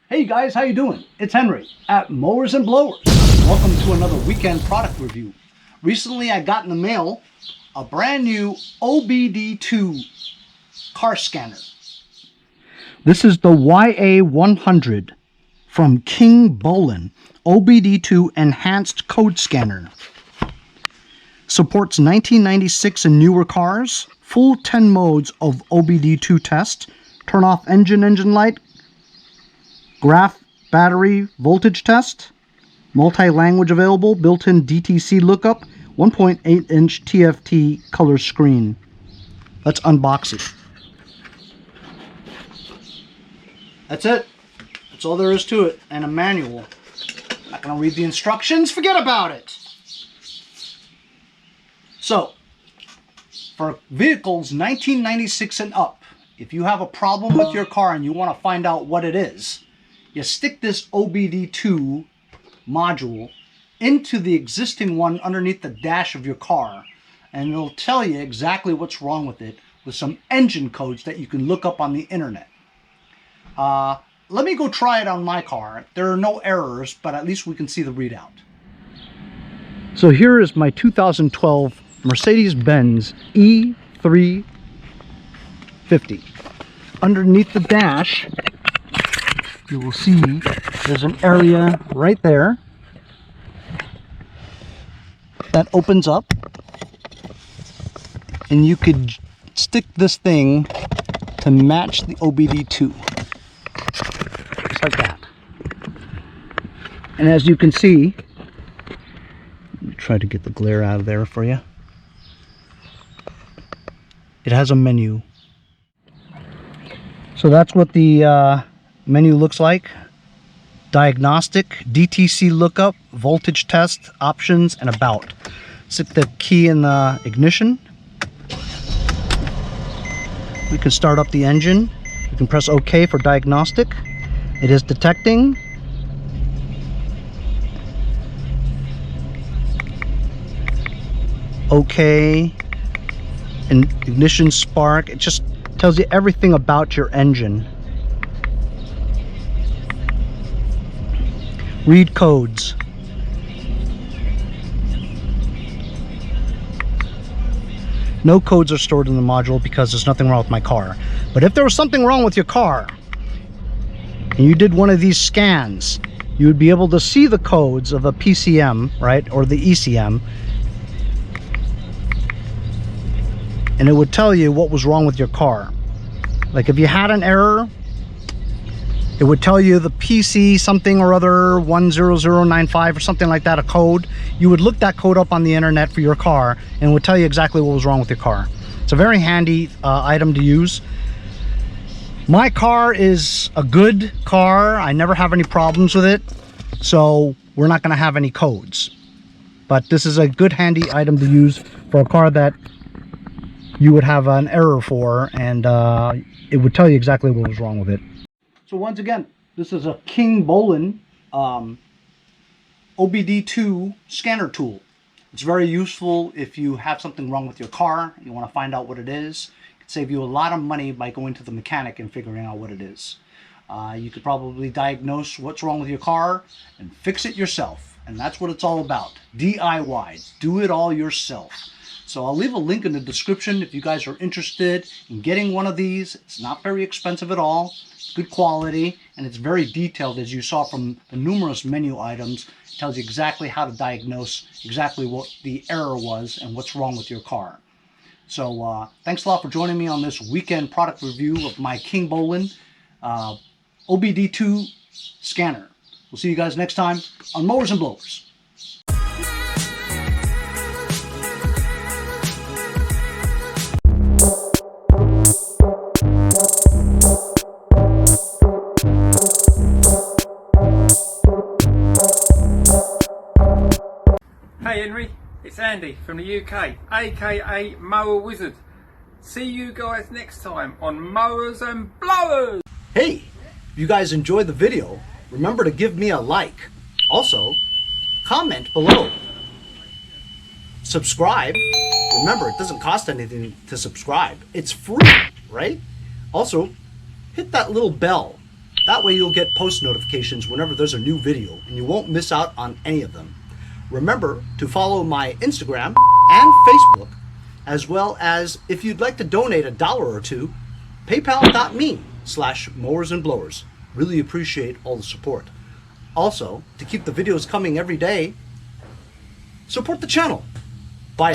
Hey guys, how you doing? It's Henry at Mowers and Blowers. Welcome to another weekend product review. Recently I got in the mail a brand new OBD2 car scanner. This is the YA100 from Kingbolen OBD2 Enhanced Code Scanner. Supports 1996 and newer cars, full 10 modes of OBD2 test, turn off engine light, graph battery voltage test, multi-language available, built-in DTC lookup, 1.8-inch TFT color screen. Let's unbox it. That's it. That's all there is to it, and a manual. Not gonna read the instructions, forget about it. So, for vehicles 1996 and up, if you have a problem with your car and you want to find out what it is, you stick this OBD2 module into the existing one underneath the dash of your car, and it'll tell you exactly what's wrong with it with some engine codes that you can look up on the internet. Let me go try it on my car. There are no errors, but at least we can see the readout. So here is my 2012 Mercedes-Benz E350. Underneath the dash, you will see there's an area right there that opens up, and you could stick this thing to match the OBD2, just like that. And as you can see, let me try to get the glare out of there for you. It has a menu. So that's what the menu looks like. Diagnostic, DTC lookup, voltage test, options, and about. Stick the key in the ignition. We can start up the engine. You can press OK for diagnostic. It is detecting. OK. And ignition spark. It just tells you everything about your engine. Read codes. No codes are stored in the module because there's nothing wrong with my car. But if there was something wrong with your car and you did one of these scans, you would be able to see the codes of the PCM, right, or the ECM, and it would tell you what was wrong with your car. Like if you had an error, it would tell you the PC something or other 10095 or something like that, a code. You would look that code up on the internet for your car and it would tell you exactly what was wrong with your car. It's a very handy item to use. My car is a good car. I never have any problems with it, so we're not going to have any codes. But this is a good handy item to use for a car that you would have an error for, and it would tell you exactly what was wrong with it. So once again, this is a Kingbolen OBD2 scanner tool. It's very useful if you have something wrong with your car, you want to find out what it is. It can save you a lot of money by going to the mechanic and figuring out what it is. You could probably diagnose what's wrong with your car and fix it yourself. And that's what it's all about. DIY. Do it all yourself. So I'll leave a link in the description if you guys are interested in getting one of these. It's not very expensive at all. Good quality, and it's very detailed, as you saw from the numerous menu items. It tells you exactly how to diagnose exactly what the error was and what's wrong with your car. So thanks a lot for joining me on this weekend product review of my Kingbolen OBD2 scanner. We'll see you guys next time on Mowers and Blowers. Hey Henry, it's Andy from the UK, aka Mower Wizard. See you guys next time on Mowers and Blowers. Hey, if you guys enjoyed the video, remember to give me a like. Also, comment below. Subscribe. Remember, it doesn't cost anything to subscribe. It's free, right? Also, hit that little bell That way you'll get post notifications whenever there's a new video and you won't miss out on any of them. Remember to follow my Instagram and Facebook, as well as if you'd like to donate $1 or $2, paypal.me/mowers and blowers. Really appreciate all the support. Also, to keep the videos coming every day, support the channel. Bye.